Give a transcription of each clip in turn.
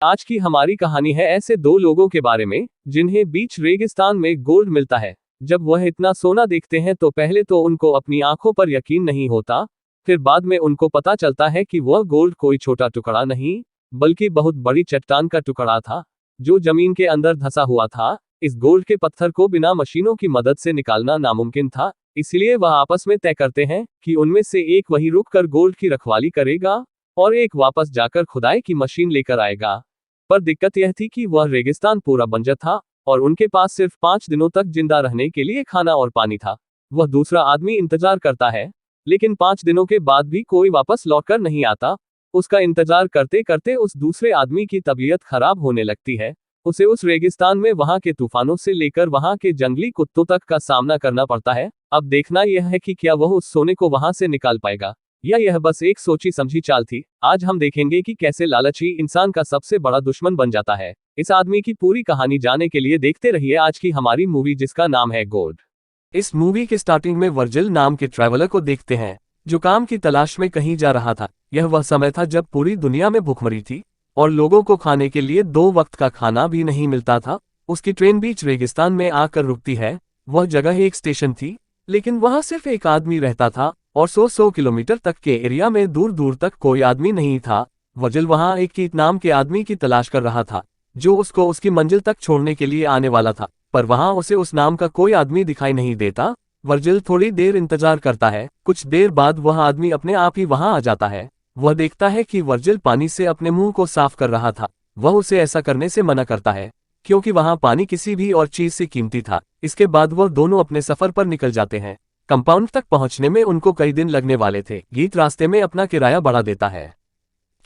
आज की हमारी कहानी है ऐसे दो लोगों के बारे में जिन्हें बीच रेगिस्तान में गोल्ड मिलता है। जब वह इतना सोना देखते हैं तो पहले तो उनको अपनी आंखों पर यकीन नहीं होता, फिर बाद में उनको पता चलता है कि वह गोल्ड कोई छोटा टुकड़ा नहीं, बल्कि बहुत बड़ी चट्टान का टुकड़ा था, जो जमीन के अंदर धंसा हुआ था। इस गोल्ड के पत्थर को बिना मशीनों की मदद से निकालना नामुमकिन था, इसलिए वह आपस में तय करते हैं कि उनमें से एक वहीं रुककर गोल्ड की रखवाली करेगा और एक वापस जाकर खुदाई की मशीन लेकर आएगा। पर दिक्कत यह थी कि वह रेगिस्तान पूरा बंजर था और उनके पास सिर्फ 5 दिनों तक जिंदा रहने के लिए खाना और पानी था। वह दूसरा आदमी इंतजार करता है, लेकिन 5 दिनों के बाद भी कोई वापस लौटकर नहीं आता। उसका इंतजार करते करते उस दूसरे आदमी की तबीयत खराब होने लगती है। उसे उस रेगिस्तान में वहां के तूफानों से लेकर वहां के जंगली कुत्तों तक का सामना करना पड़ता है। अब देखना यह है कि क्या वह उस सोने को वहां से निकाल पाएगा या यह बस एक सोची समझी चाल थी। आज हम देखेंगे कि कैसे लालच ही इंसान का सबसे बड़ा दुश्मन बन जाता है। इस आदमी की पूरी कहानी जानने के लिए देखते रहिए आज की हमारी मूवी, जिसका नाम है गोल्ड। इस मूवी के स्टार्टिंग में वर्जिल नाम के ट्रैवलर को देखते हैं, जो काम की तलाश में कहीं जा रहा था। यह वह समय था जब पूरी दुनिया में भूखमरी थी और लोगों को खाने के लिए 2 वक्त का खाना भी नहीं मिलता था। उसकी ट्रेन बीच रेगिस्तान में आकर रुकती है। वह जगह एक स्टेशन थी, लेकिन वहां सिर्फ एक आदमी रहता था और 100 किलोमीटर तक के एरिया में दूर दूर तक कोई आदमी नहीं था। वर्जिल वहां एक कीट नाम के आदमी की तलाश कर रहा था, जो उसको उसकी मंजिल तक छोड़ने के लिए आने वाला था, पर वहां उसे उस नाम का कोई आदमी दिखाई नहीं देता। वर्जिल थोड़ी देर इंतजार करता है। कुछ देर बाद वह आदमी अपने आप ही वहां आ जाता है। वह देखता है कि वर्जिल पानी से अपने मुंह को साफ कर रहा था। वह उसे ऐसा करने से मना करता है, क्योंकि वहां पानी किसी भी और चीज से कीमती था। इसके बाद वह दोनों अपने सफर पर निकल जाते हैं। कंपाउंड तक पहुंचने में उनको कई दिन लगने वाले थे। गीत रास्ते में अपना किराया बढ़ा देता है,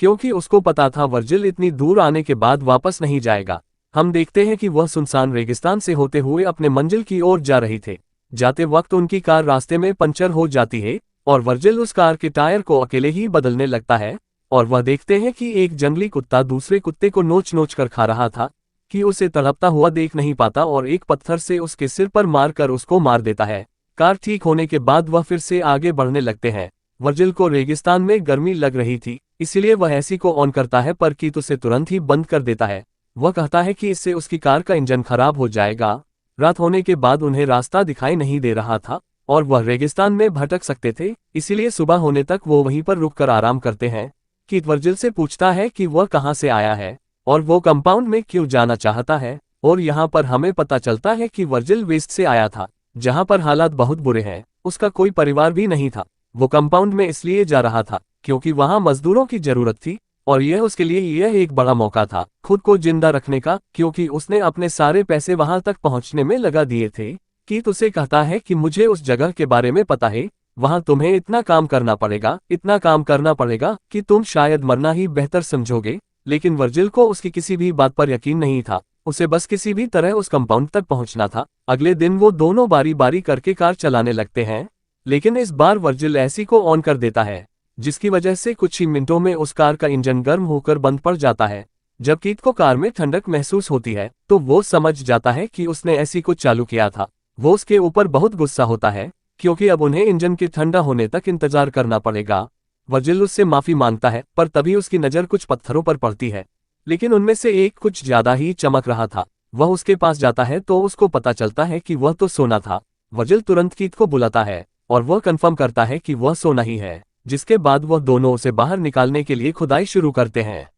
क्योंकि उसको पता था वर्जिल इतनी दूर आने के बाद वापस नहीं जाएगा। हम देखते हैं कि वह सुनसान रेगिस्तान से होते हुए अपने मंजिल की ओर जा रही थे। जाते वक्त उनकी कार रास्ते में पंचर हो जाती है और वर्जिल उस कार के टायर को अकेले ही बदलने लगता है। और वह देखते हैं कि एक जंगली कुत्ता दूसरे कुत्ते को नोच नोच कर खा रहा था, कि उसे तड़पता हुआ देख नहीं पाता और एक पत्थर से उसके सिर पर मारकर उसको मार देता है। कार ठीक होने के बाद वह फिर से आगे बढ़ने लगते हैं। वर्जिल को रेगिस्तान में गर्मी लग रही थी, इसलिए वह एसी को ऑन करता है, पर कीट उसे तुरंत ही बंद कर देता है। वह कहता है कि इससे उसकी कार का इंजन खराब हो जाएगा। रात होने के बाद उन्हें रास्ता दिखाई नहीं दे रहा था और वह रेगिस्तान में भटक सकते थे, इसीलिए सुबह होने तक वो वहीं पर रुककर आराम करते हैं। कीट वर्जिल से पूछता है कि वह कहाँ से आया है और वो कंपाउंड में क्यों जाना चाहता है। और यहाँ पर हमें पता चलता है कि वर्जिल वेस्ट से आया था, जहां पर हालात बहुत बुरे हैं। उसका कोई परिवार भी नहीं था। वो कंपाउंड में इसलिए जा रहा था क्योंकि वहां मजदूरों की जरूरत थी और यह उसके लिए यह एक बड़ा मौका था खुद को जिंदा रखने का, क्योंकि उसने अपने सारे पैसे वहां तक पहुंचने में लगा दिए थे। कीट उसे कहता है कि मुझे उस जगह के बारे में पता है, वहां तुम्हें इतना काम करना पड़ेगा, इतना काम करना पड़ेगा कि तुम शायद मरना ही बेहतर समझोगे। लेकिन वर्जिल को उसकी किसी भी बात पर यकीन नहीं था। उसे बस किसी भी तरह उस कंपाउंड तक पहुंचना था। अगले दिन वो दोनों बारी बारी करके कार चलाने लगते हैं, लेकिन इस बार वर्जिल एसी को ऑन कर देता है, जिसकी वजह से कुछ ही मिनटों में उस कार का इंजन गर्म होकर बंद पड़ जाता है। जब कीट को कार में ठंडक महसूस होती है तो वो समझ जाता है कि उसने एसी को चालू किया था। वो उसके ऊपर बहुत गुस्सा होता है, क्योंकि अब उन्हें इंजन के ठंडा होने तक इंतजार करना पड़ेगा। वर्जिल उससे माफी मांगता है, पर तभी उसकी नजर कुछ पत्थरों पर पड़ती है, लेकिन उनमें से एक कुछ ज्यादा ही चमक रहा था। वह उसके पास जाता है तो उसको पता चलता है कि वह तो सोना था। वर्जिल तुरंत कीट को बुलाता है और वह कंफर्म करता है कि वह सोना ही है, जिसके बाद वह दोनों उसे बाहर निकालने के लिए खुदाई शुरू करते हैं।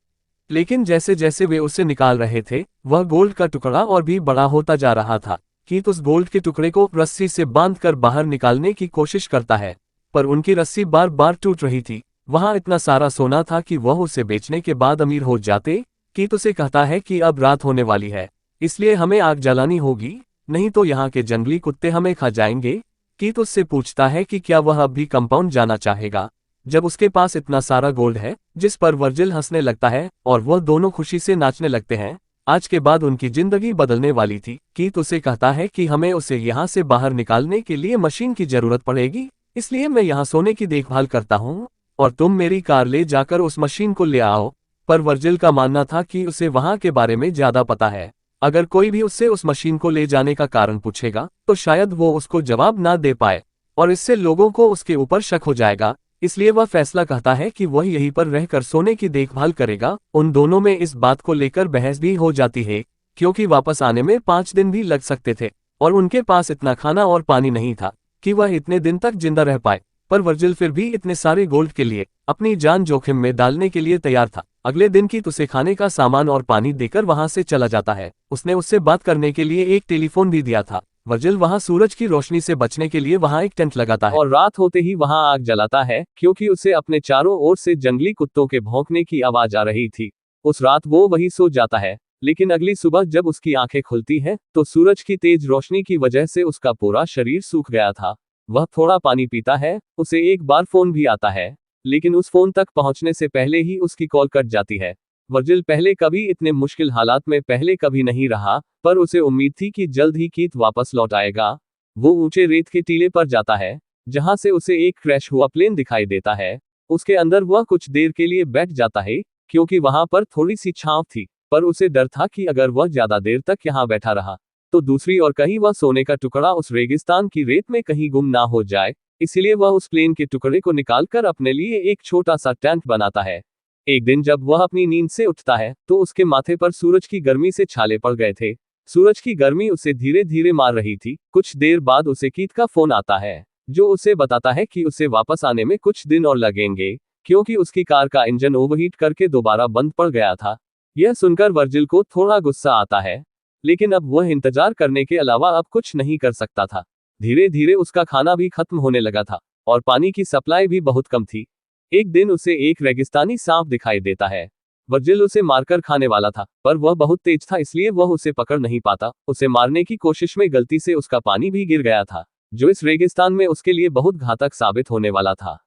लेकिन जैसे जैसे वे उसे निकाल रहे थे, वह गोल्ड का टुकड़ा और भी बड़ा होता जा रहा था। कीट उस गोल्ड के टुकड़े को रस्सी से बांधकर बाहर निकालने की कोशिश करता है, पर उनकी रस्सी बार बार टूट रही थी। वहां इतना सारा सोना था कि वह उसे बेचने के बाद अमीर हो जाते। कीट उसे कहता है कि अब रात होने वाली है, इसलिए हमें आग जलानी होगी, नहीं तो यहाँ के जंगली कुत्ते हमें खा जाएंगे। कीट उससे पूछता है कि क्या वह अब भी कंपाउंड जाना चाहेगा, जब उसके पास इतना सारा गोल्ड है, जिस पर वर्जिल हंसने लगता है और वह दोनों खुशी से नाचने लगते हैं। आज के बाद उनकी जिंदगी बदलने वाली थी। कीट उसे कहता है कि हमें उसे यहाँ से बाहर निकालने के लिए मशीन की जरूरत पड़ेगी, इसलिए मैं यहाँ सोने की देखभाल करता हूँ और तुम मेरी कार ले जाकर उस मशीन को ले आओ। पर वर्जिल का मानना था कि उसे वहां के बारे में ज्यादा पता है। अगर कोई भी उससे उस मशीन को ले जाने का कारण पूछेगा तो शायद वो उसको जवाब ना दे पाए और इससे लोगों को उसके ऊपर शक हो जाएगा। इसलिए वह फैसला कहता है कि वह यहीं पर रहकर सोने की देखभाल करेगा। उन दोनों में इस बात को लेकर बहस भी हो जाती है, क्योंकि वापस आने में 5 दिन भी लग सकते थे और उनके पास इतना खाना और पानी नहीं था कि वह इतने दिन तक जिंदा रह पाए। पर वर्जिल फिर भी इतने सारे गोल्ड के लिए अपनी जान जोखिम में डालने के लिए तैयार था। अगले दिन की उसे खाने का सामान और पानी देकर वहां से चला जाता है। उसने उससे बात करने के लिए एक टेलीफोन भी दिया था। वर्जिल वहां सूरज की रोशनी से बचने के लिए वहां एक टेंट लगाता है और रात होते ही वहां आग जलाता है, क्योंकि उसे अपने चारों ओर से जंगली कुत्तों के भौंकने की आवाज आ रही थी। उस रात वो वही सो जाता है, लेकिन अगली सुबह जब उसकी आंखें खुलती हैं, तो सूरज की तेज रोशनी की वजह से उसका पूरा शरीर सूख गया था। वह थोड़ा पानी पीता है, उसे एक बार फोन भी आता है, लेकिन उस फोन तक पहुंचने से पहले ही उसकी कॉल कट जाती है। वर्जिल पहले कभी इतने मुश्किल हालात में पहले कभी नहीं रहा, पर उसे उम्मीद थी कि जल्द ही कीथ वापस लौट आएगा। वो ऊंचे रेत के टीले पर जाता है, जहां से उसे एक क्रैश हुआ प्लेन दिखाई देता है। उसके अंदर वह कुछ देर के लिए बैठ जाता है, क्योंकि वहां पर थोड़ी सी छांव थी, पर उसे डर था कि अगर वह ज्यादा देर तक यहाँ बैठा रहा तो दूसरी ओर कहीं वह सोने का टुकड़ा उस रेगिस्तान की रेत में कहीं गुम ना हो जाए। इसलिए वह उस प्लेन के टुकड़े को निकालकर अपने लिए एक छोटा सा टेंट बनाता है। एक दिन जब वह अपनी नींद से उठता है तो उसके माथे पर सूरज की गर्मी से छाले पड़ गए थे। सूरज की गर्मी उसे धीरे धीरे मार रही थी। कुछ देर बाद उसे कीथ का फोन आता है, जो उसे बताता है कि उसे वापस आने में कुछ दिन और लगेंगे, क्योंकि उसकी कार का इंजन ओवरहीट करके दोबारा बंद पड़ गया था। यह सुनकर वर्जिल को थोड़ा गुस्सा आता है, लेकिन अब वह इंतजार करने के अलावा अब कुछ नहीं कर सकता था। धीरे धीरे उसका खाना भी खत्म होने लगा था और पानी की सप्लाई भी बहुत कम थी। एक दिन उसे एक रेगिस्तानी सांप दिखाई देता है। वर्जिल उसे मारकर खाने वाला था, पर वह बहुत तेज था, इसलिए वह उसे पकड़ नहीं पाता। उसे मारने की कोशिश में गलती से उसका पानी भी गिर गया था, जो इस रेगिस्तान में उसके लिए बहुत घातक साबित होने वाला था।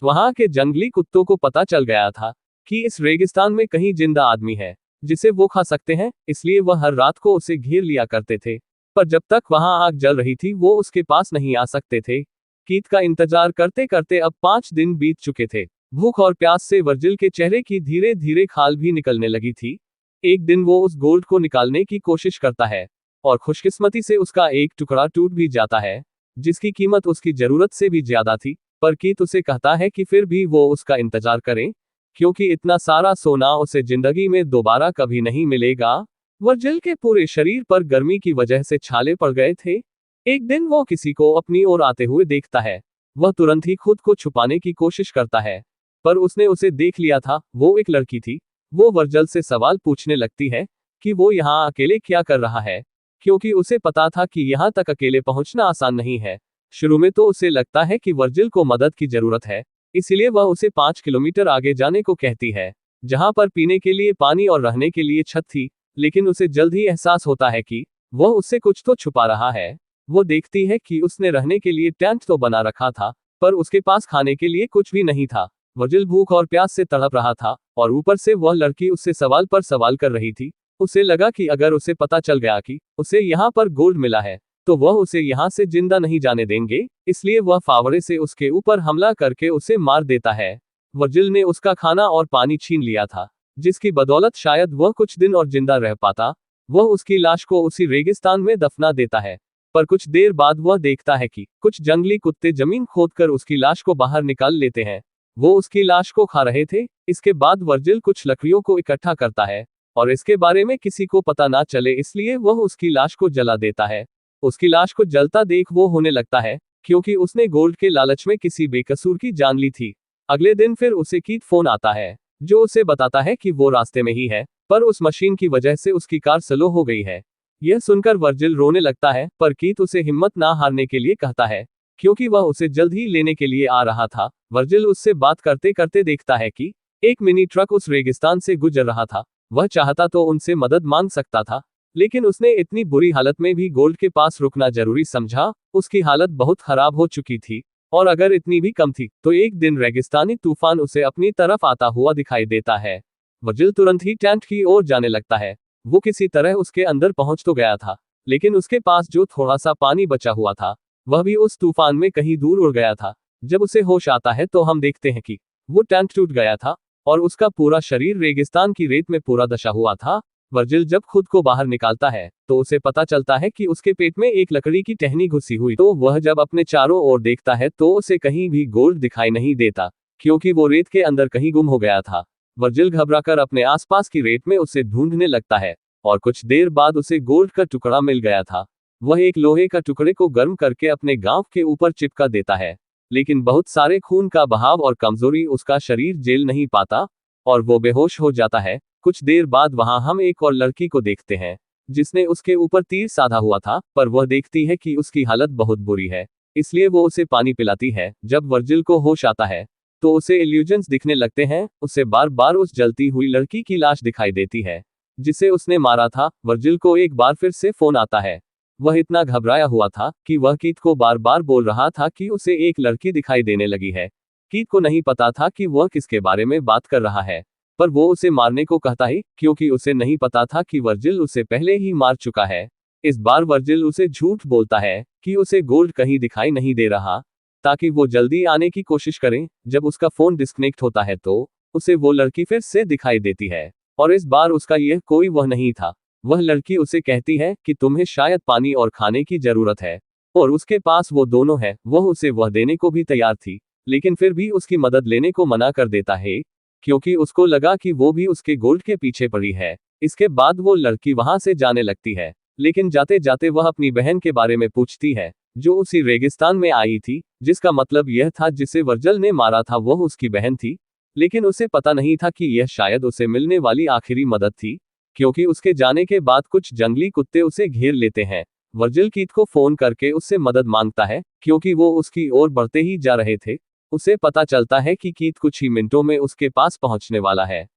वहां के जंगली कुत्तों को पता चल गया था कि इस रेगिस्तान में कहीं जिंदा आदमी है जिसे वो खा सकते हैं, इसलिए वह हर रात को उसे घेर लिया करते थे। पर जब तक वहां आग जल रही थी वो उसके पास नहीं आ सकते थे। कीथ का इंतजार करते करते अब 5 दिन बीत चुके थे। भूख और प्यास से वर्जिल के चेहरे की धीरे धीरे खाल भी निकलने लगी थी। एक दिन वो उस गोल्ड को निकालने की कोशिश करता है और खुशकिस्मती से उसका एक टुकड़ा टूट भी जाता है, जिसकी कीमत उसकी जरूरत से भी ज्यादा थी। पर कीथ उसे कहता है कि फिर भी वो उसका इंतजार करें, क्योंकि इतना सारा सोना उसे जिंदगी में दोबारा कभी नहीं मिलेगा। वर्जिल के पूरे शरीर पर गर्मी की वजह से छाले पड़ गए थे। एक दिन वो किसी को अपनी ओर आते हुए देखता है। वह तुरंत ही खुद को छुपाने की कोशिश करता है, पर उसने उसे देख लिया था। वो एक लड़की थी। वो वर्जिल से सवाल पूछने लगती है कि वो यहाँ अकेले क्या कर रहा है, क्योंकि उसे पता था कि यहाँ तक अकेले पहुंचना आसान नहीं है। शुरू में तो उसे लगता है कि वर्जिल को मदद की जरूरत है, इसलिए वह उसे 5 किलोमीटर आगे जाने को कहती है, जहां पर पीने के लिए पानी और रहने के लिए छत थी। लेकिन उसे जल्द ही एहसास होता है कि वह उससे कुछ तो छुपा रहा है। वो देखती है कि उसने रहने के लिए टेंट तो बना रखा था, पर उसके पास खाने के लिए कुछ भी नहीं था। वर्जिल भूख और प्यास से तड़प रहा था और ऊपर से वह लड़की उससे सवाल पर सवाल कर रही थी। उसे लगा कि अगर उसे पता चल गया कि उसे यहाँ पर गोल्ड मिला है तो वह उसे यहाँ से जिंदा नहीं जाने देंगे, इसलिए वह फावड़े से उसके ऊपर हमला करके उसे मार देता है। वर्जिल ने उसका खाना और पानी छीन लिया था, जिसकी बदौलत शायद वह कुछ दिन और जिंदा रह पाता। वह उसकी लाश को उसी रेगिस्तान में दफना देता है, पर कुछ देर बाद वह देखता है कि कुछ जंगली कुत्ते जमीन खोदकर उसकी लाश को बाहर निकाल लेते हैं। वो उसकी लाश को खा रहे थे। इसके बाद वर्जिल कुछ लकड़ियों को इकट्ठा करता है और इसके बारे में किसी को पता ना चले, इसलिए वह उसकी लाश को जला देता है। उसकी लाश को जलता देख वो होने लगता है, क्योंकि उसने गोल्ड के लालच में किसी बेकसूर की जान ली थी। अगले दिन फिर उसे कीथ फोन आता है, जो उसे बताता है कि वो रास्ते में ही है, पर उस मशीन की वजह से उसकी कार स्लो हो गई है। यह सुनकर वर्जिल रोने लगता है, पर कीथ उसे हिम्मत ना हारने के लिए कहता है, क्योंकि वह उसे जल्द ही लेने के लिए आ रहा था। वर्जिल उससे बात करते करते देखता है कि एक मिनी ट्रक उस रेगिस्तान से गुजर रहा था। वह चाहता तो उनसे मदद मांग सकता था, लेकिन उसने इतनी बुरी हालत में भी गोल्ड के पास रुकना जरूरी समझा। उसकी हालत बहुत खराब हो चुकी थी, और अगर इतनी भी कम थी तो एक दिन रेगिस्तानी तूफान उसे अपनी तरफ आता हुआ दिखाई देता है। वर्जिल तुरंत ही टेंट की ओर जाने लगता है। वो किसी तरह उसके अंदर पहुंच तो गया था, लेकिन उसके पास जो थोड़ा सा पानी बचा हुआ था वह भी उस तूफान में कहीं दूर उड़ गया था। जब उसे होश आता है तो हम देखते हैं कि वो टेंट टूट गया था और उसका पूरा शरीर रेगिस्तान की रेत में पूरा दशा हुआ था। वर्जिल जब खुद को बाहर निकालता है तो उसे पता चलता है कि उसके पेट में एक लकड़ी की टहनी घुसी हुई। तो वह जब अपने चारों ओर देखता है तो उसे कहीं भी गोल्ड दिखाई नहीं देता, क्योंकि वो रेत के अंदर कहीं गुम हो गया था। वर्जिल घबराकर अपने आसपास की रेत में उसे ढूंढने लगता है और कुछ देर बाद उसे गोल्ड का टुकड़ा मिल गया था। वह एक लोहे का टुकड़े को गर्म करके अपने गांव के ऊपर चिपका देता है, लेकिन बहुत सारे खून का बहाव और कमजोरी उसका शरीर झेल नहीं पाता और वो बेहोश हो जाता है। कुछ देर बाद वहां हम एक और लड़की को देखते हैं जिसने उसके ऊपर तीर साधा हुआ था, पर वह देखती है कि उसकी हालत बहुत बुरी है, इसलिए वो उसे पानी पिलाती है। जब वर्जिल को होश आता है तो उसे इल्यूजन्स दिखने लगते हैं। उसे बार बार उस जलती हुई लड़की की लाश दिखाई देती है जिसे उसने मारा था। वर्जिल को एक बार फिर से फोन आता है। वह इतना घबराया हुआ था कि वह कीथ को बार बार बोल रहा था कि उसे एक लड़की दिखाई देने लगी है। कीथ को नहीं पता था कि वह किसके बारे में बात कर रहा है, पर वो उसे मारने को कहता है क्योंकि उसे नहीं पता था कि वर्जिल उसे पहले ही मार चुका है। इस बार वर्जिल उसे झूठ बोलता है कि उसे गोल्ड कहीं दिखाई नहीं दे रहा, ताकि वो जल्दी आने की कोशिश करे। जब उसका फोन डिस्कनेक्ट होता है तो उसे वो लड़की फिर से दिखाई देती है, और इस बार उसका यह कोई वह नहीं था। वह लड़की उसे कहती है कि तुम्हें शायद पानी और खाने की जरूरत है, और उसके पास वो दोनों है। वह उसे वह देने को भी तैयार थी, लेकिन फिर भी उसकी मदद लेने को मना कर देता है, क्योंकि उसको लगा कि वो भी उसके गोल्ड के पीछे पड़ी है। इसके बाद वो लड़की वहां से जाने लगती है, लेकिन जाते जाते वह अपनी बहन के बारे में पूछती है जो उसी रेगिस्तान में आई थी, जिसका मतलब यह था जिसे वर्जिल ने मारा था वह उसकी बहन थी। लेकिन उसे पता नहीं था कि यह शायद उसे मिलने वाली आखिरी मदद थी, क्योंकि उसके जाने के बाद कुछ जंगली कुत्ते उसे घेर लेते हैं। वर्जिल कीथ को फोन करके उससे मदद मांगता है, क्योंकि वो उसकी ओर बढ़ते ही जा रहे थे। उसे पता चलता है कि कीथ कुछ ही मिनटों में उसके पास पहुंचने वाला है,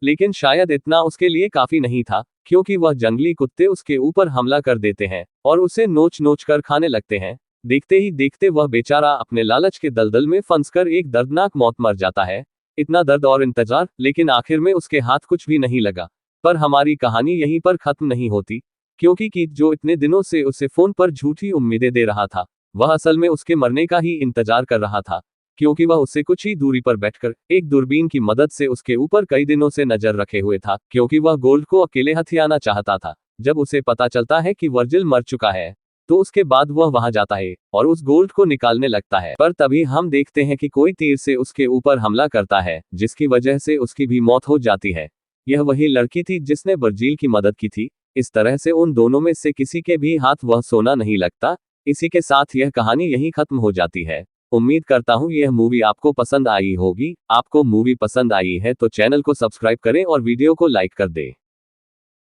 लेकिन शायद इतना उसके लिए काफी नहीं था, क्योंकि वह जंगली कुत्ते उसके ऊपर हमला कर देते हैं और उसे नोच नोच कर खाने लगते हैं। देखते ही देखते वह बेचारा अपने लालच के दलदल में फंसकर एक दर्दनाक मौत मर जाता है। इतना दर्द और इंतजार, लेकिन आखिर में उसके हाथ कुछ भी नहीं लगा। पर हमारी कहानी यहीं पर खत्म नहीं होती, क्योंकि कीथ जो इतने दिनों से उसे फोन पर झूठी उम्मीदें दे रहा था, वह असल में उसके मरने का ही इंतजार कर रहा था, क्योंकि वह उससे कुछ ही दूरी पर बैठकर एक दूरबीन की मदद से उसके ऊपर कई दिनों से नजर रखे हुए था, क्योंकि वह गोल्ड को अकेले हथियाना चाहता था। जब उसे पता चलता है कि वर्जिल मर चुका है तो उसके बाद वह वहां जाता है और उस गोल्ड को निकालने लगता है, पर तभी हम देखते हैं कि कोई तीर से उसके ऊपर हमला करता है, जिसकी वजह से उसकी भी मौत हो जाती है। यह वही लड़की थी जिसने वर्जिल की मदद की थी। इस तरह से उन दोनों में से किसी के भी हाथ वह सोना नहीं लगता। इसी के साथ यह कहानी यहीं खत्म हो जाती है। उम्मीद करता हूँ यह मूवी आपको पसंद आई होगी। आपको मूवी पसंद आई है तो चैनल को सब्सक्राइब करें और वीडियो को लाइक कर दें।